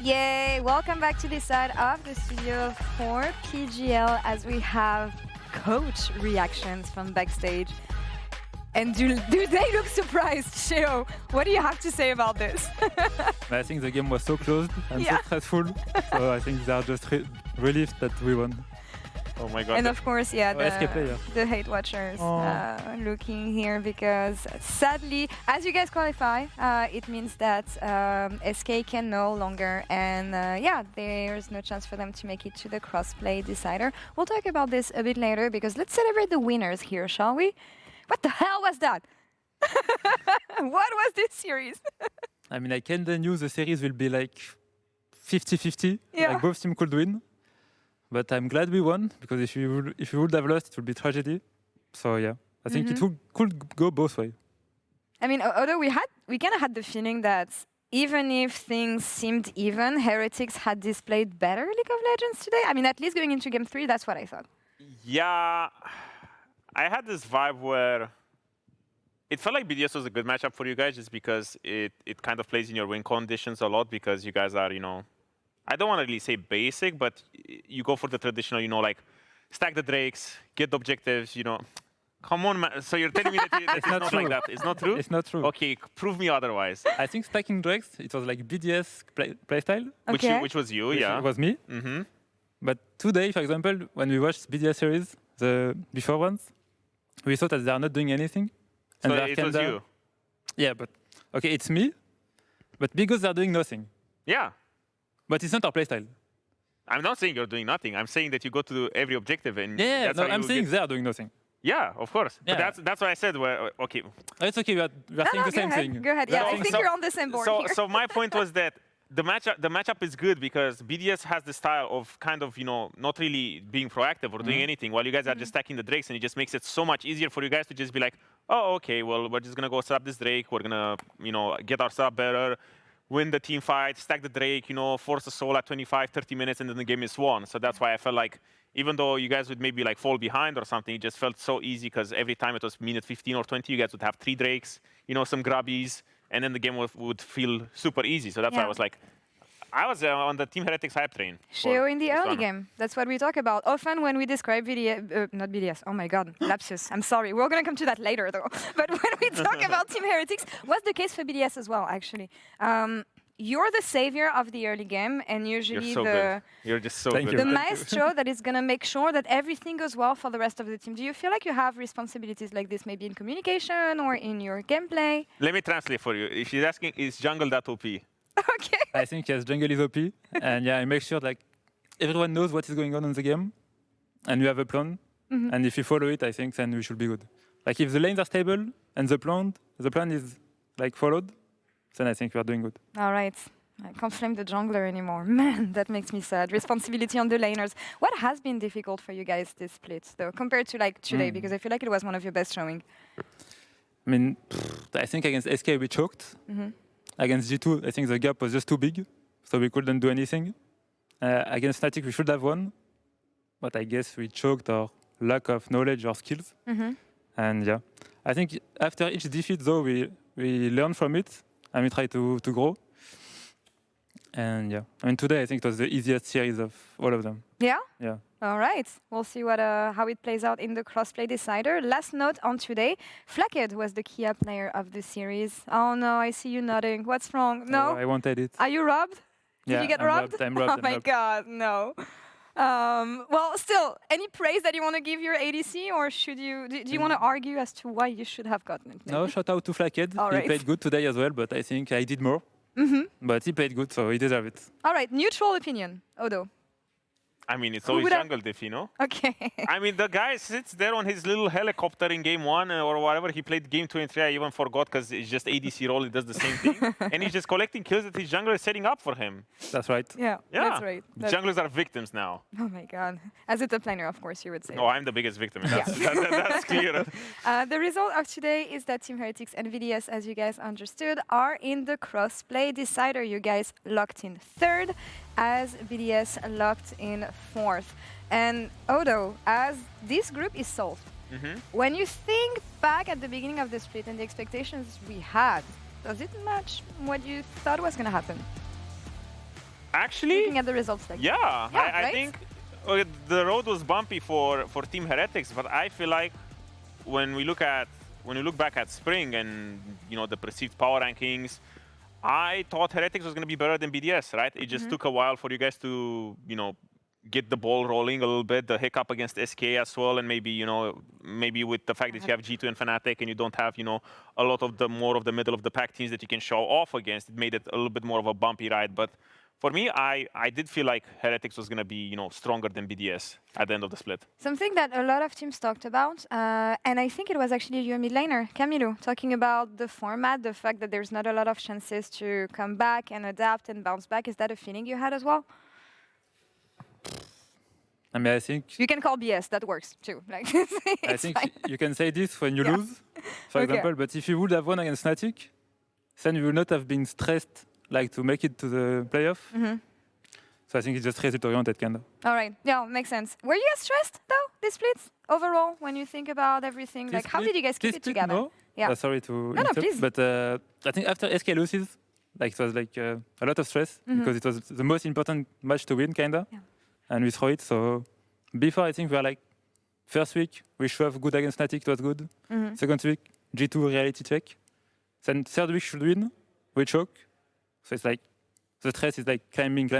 Yay! Welcome back to this side of the studio for PGL as we have coach reactions from Backstage. And do they look surprised? Sheo, what do you have to say about this? I think the game was so close and so stressful. So I think they are just relieved that we won. Oh my god. And of course, player. the hate watchers looking here because sadly, as you guys qualify, it means that SK can no longer, and there's no chance for them to make it to the crossplay decider. We'll talk about this a bit later because let's celebrate the winners here, shall we? What the hell was that? What was this series? I mean, I kinda knew the series will be like 50-50, like both teams could win. But I'm glad we won, because if we would have lost, it would be tragedy. So yeah, I think it could go both ways. I mean, although we kind of had the feeling that even if things seemed even, Heretics had displayed better League of Legends today. I mean, at least going into Game 3, that's what I thought. Yeah, I had this vibe where it felt like BDS was a good matchup for you guys just because it kind of plays in your win conditions a lot because you guys are, I don't want to really say basic, but you go for the traditional, like stack the Drakes, get the objectives, Come on, man. So you're telling me that it's not like that? It's not true? It's not true. Okay, prove me otherwise. I think stacking Drakes, it was like BDS playstyle. Okay. Which was you, yeah. It was me. But today, for example, when we watched BDS series, the before ones, we thought that they are not doing anything. So it was you? Yeah, but okay, it's me, but because they're doing nothing. Yeah. But it's not our playstyle. I'm not saying you're doing nothing. I'm saying that you go to every objective and I'm saying they are doing nothing. Yeah, of course. Yeah. But that's what I said. Okay. It's okay. We are saying the same thing. Go ahead. Yeah, I think you're on the same board here. So my point was that the matchup is good because BDS has the style of kind of not really being proactive or doing anything, while you guys are just stacking the Drakes, and it just makes it so much easier for you guys to just be like, oh, okay, well, we're just gonna go set up this Drake. We're gonna get our setup better, win the team fight, stack the Drake, force a soul at 25, 30 minutes, and then the game is won. So that's why I felt like, even though you guys would maybe like fall behind or something, it just felt so easy because every time it was minute 15 or 20, you guys would have 3 Drakes, some grubbies, and then the game would feel super easy. So that's why I was like, I was on the Team Heretics hype train. Sheo in the early game. That's what we talk about. Often when we describe not BDS, oh my god, lapsus, I'm sorry. We're going to come to that later though. But when we talk about Team Heretics, what's the case for BDS as well, actually? You're the savior of the early game, and usually You're just so good. The maestro that is going to make sure that everything goes well for the rest of the team. Do you feel like you have responsibilities like this, maybe in communication or in your gameplay? Let me translate for you. If she's asking, is jungle that OP? Okay. I think yes, jungle is OP, and I make sure like everyone knows what is going on in the game, and you have a plan. And if you follow it, I think then we should be good. Like if the lanes are stable and the plan is like followed, then I think we are doing good. All right. I can't flame the jungler anymore. Man, that makes me sad. Responsibility on the laners. What has been difficult for you guys this split, though, compared to like today? Because I feel like it was one of your best showing. I mean, I think against SK we choked. Against G2, I think the gap was just too big, so we couldn't do anything. Against Fnatic, we should have won, but I guess we choked our lack of knowledge or skills. And yeah, I think after each defeat, though, we learn from it and we try to grow. And yeah, I mean, today I think it was the easiest series of all of them. Yeah? Yeah. All right. We'll see how it plays out in the crossplay decider. Last note on today, Flacked was the Kia player of the series. Oh no, I see you nodding. What's wrong? No? I wanted it. Are you robbed? Did you get robbed? I'm robbed. Oh my god, no. Well, still, any praise that you want to give your ADC, or should you? Do you want to argue as to why you should have gotten it? Maybe? No, shout out to Flacked. He played good today as well, but I think I did more. But he played good, so he deserved it. All right, neutral opinion, Odo. I mean, it's always jungle diff, Okay. I mean, the guy sits there on his little helicopter in game 1 or whatever. He played game 2 and 3. I even forgot because it's just ADC role. It does the same thing. And he's just collecting kills that his jungler is setting up for him. That's right. Yeah, that's right. Junglers are victims now. Oh my god. As a top laner, of course, you would say. Oh, I'm the biggest victim. That's clear. The result of today is that Team Heretics and VDS, as you guys understood, are in the crossplay decider. You guys locked in 3rd, as BDS locked in 4th. And Odo, as this group is solved, when you think back at the beginning of the split and the expectations we had, does it match what you thought was going to happen? Actually, looking at the results. Like, yeah, I right? think the road was bumpy for Team Heretics, but I feel like when we look back at Spring and the perceived power rankings, I thought Heretics was going to be better than BDS, right? It just took a while for you guys to get the ball rolling a little bit. The hiccup against SK as well, and maybe with the fact that you have G2 and Fnatic and you don't have a lot of the more of the middle of the pack teams that you can show off against, it made it a little bit more of a bumpy ride. But for me, I did feel like Heretics was going to be stronger than BDS at the end of the split. Something that a lot of teams talked about, and I think it was actually your mid laner, Camilo, talking about the format, the fact that there's not a lot of chances to come back and adapt and bounce back. Is that a feeling you had as well? I mean, I think You can call BS, that works too. Like, I think fine. you can say this when you Yeah. lose, for Okay. example. But if you would have won against Fnatic, then you would not have been stressed like to make it to the playoff. So I think it's just result oriented kind of. All right, yeah, makes sense. Were you guys stressed though, this split overall, when you think about everything? Like, how did you guys keep This it split, together? No. Yeah. Sorry to no, interrupt, please. but I think after SK loses, like it was like a lot of stress because it was the most important match to win, kinda, Yeah. and we throw it. So before, I think we were like first week we should have good against Fnatic, it was good. Second week G2 reality check. Then third week should win, we choke. So it's like the stress is like climbing,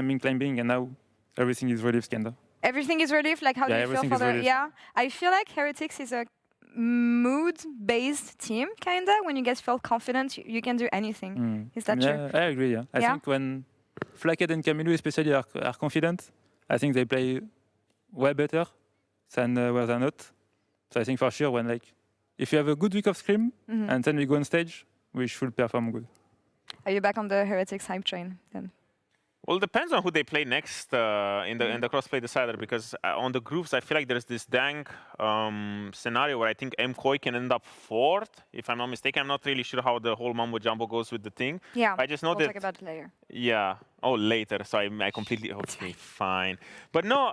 and now everything is relief, kinda. Everything is relief. Like, how do you feel everything for is the? relief. Yeah, I feel like Heretics is a mood-based team, kinda. When you guys feel confident, you can do anything. Is that true? I agree. Yeah, I Yeah? think when Flackhead and Camilo especially are confident, I think they play way better than where they're not. So I think for sure when if you have a good week of Scrim and then we go on stage, we should perform good. Are you back on the Heretics hype train then? Well, it depends on who they play next in the crossplay decider, because on the groups I feel like there's this dang scenario where I think MKOI can end up fourth, if I'm not mistaken. I'm not really sure how the whole mumbo jumbo goes with the thing. Yeah, I just know we'll that. talk about it later. Yeah. Oh, later. So I completely. Okay, fine. But no,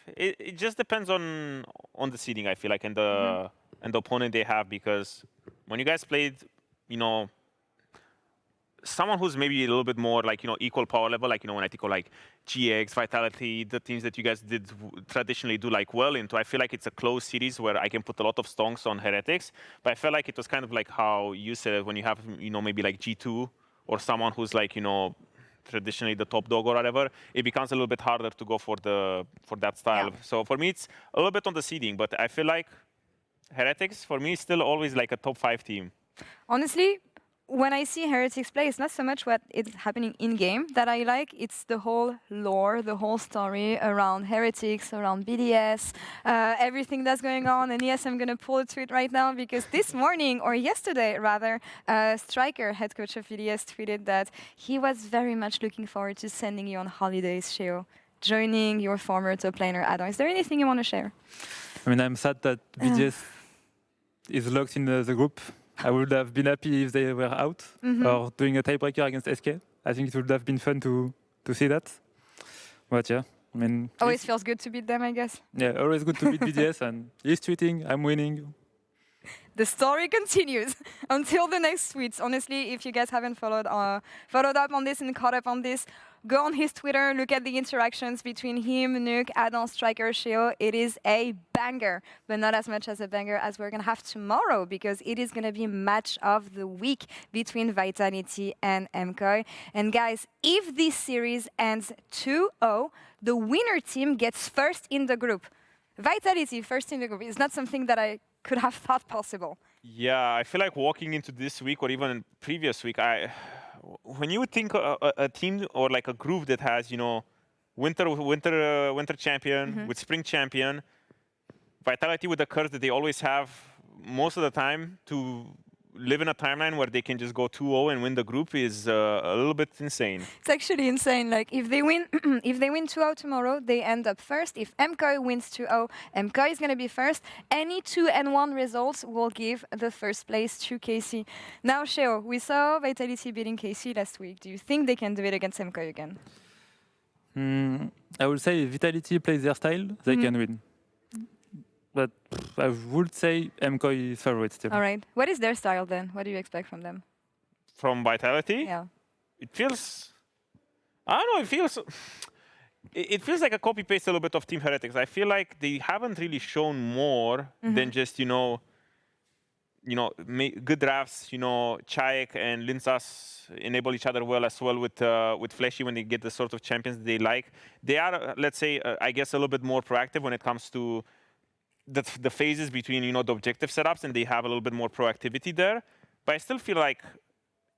it just depends on the seeding. I feel like and the opponent they have, because when you guys played, someone who's maybe a little bit more equal power level, when I think of GX, Vitality, the teams that you guys did traditionally do well into, I feel like it's a close series where I can put a lot of stonks on Heretics. But I felt like it was kind of like how you said it, when you have maybe G2 or someone who's traditionally the top dog or whatever, it becomes a little bit harder to go for that style. Yeah. So for me, it's a little bit on the seeding, but I feel like Heretics for me is still always a top 5 team. Honestly, when I see Heretics play, it's not so much what is happening in-game that I like. It's the whole lore, the whole story around Heretics, around BDS, everything that's going on. And yes, I'm going to pull a tweet right now because this morning, or yesterday rather, Striker, head coach of BDS, tweeted that he was very much looking forward to sending you on holidays, Sheo, joining your former top laner, Adam. Is there anything you want to share? I mean, I'm sad that BDS is locked in the group. I would have been happy if they were out or doing a tiebreaker against SK. I think it would have been fun to see that. But yeah, I mean... Always feels good to beat them, I guess. Yeah, always good to beat BDS, and he's tweeting, I'm winning. The story continues until the next tweets. Honestly, if you guys haven't followed up on this and caught up on this, go on his Twitter, look at the interactions between him, Nuke, Adam, Striker, Sheo. It is a banger, but not as much as a banger as we're going to have tomorrow, because it is going to be match of the week between Vitality and MKOI. And guys, if this series ends 2-0, the winner team gets first in the group. Vitality first in the group is not something that I could have thought possible. Yeah, I feel like walking into this week or even previous week, when you think a team or a group that has, winter champion with spring champion, Vitality with the curse that they always have most of the time to live in a timeline where they can just go 2-0 and win the group is a little bit insane. It's actually insane. If they win, if they win 2-0 tomorrow, they end up first. If MKOI wins 2-0, MKOI is going to be first. Any 2-1 results will give the first place to KC. Now, Sheo, we saw Vitality beating KC last week. Do you think they can do it against MKOI again? I would say if Vitality plays their style, they can win. But I would say MKOI is favorite still. All right. What is their style then? What do you expect from them? From Vitality? Yeah. It feels I don't know. It feels like a copy paste a little bit of Team Heretics. I feel like they haven't really shown more than just good drafts. Chayek and Linsas enable each other well as well with Fleshy when they get the sort of champions they like. They are, let's say, I guess, a little bit more proactive when it comes to the phases between the objective setups, and they have a little bit more proactivity there. But I still feel like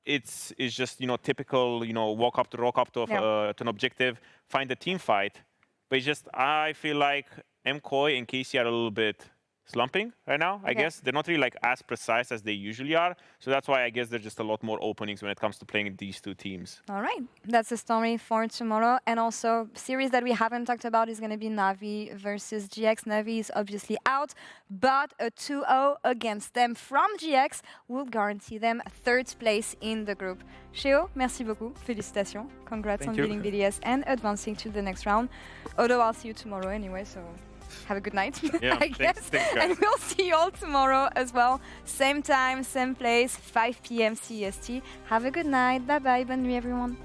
it's just typical walk up to an objective, find a team fight. But it's just I feel like MCoy and Casey are a little bit slumping right now. I guess they're not really like as precise as they usually are. So that's why I guess there's just a lot more openings when it comes to playing these two teams. All right, that's the story for tomorrow. And also, series that we haven't talked about is going to be Navi versus GX. Navi is obviously out, but a 2-0 against them from GX will guarantee them third place in the group. Sheo, merci beaucoup. Félicitations. Congrats on beating BDS and advancing to the next round. Although I'll see you tomorrow anyway, so have a good night, yeah, I guess. Thanks, guys. And we'll see you all tomorrow as well. Same time, same place, 5 p.m. CEST. Have a good night. Bye-bye. Bonne nuit, everyone.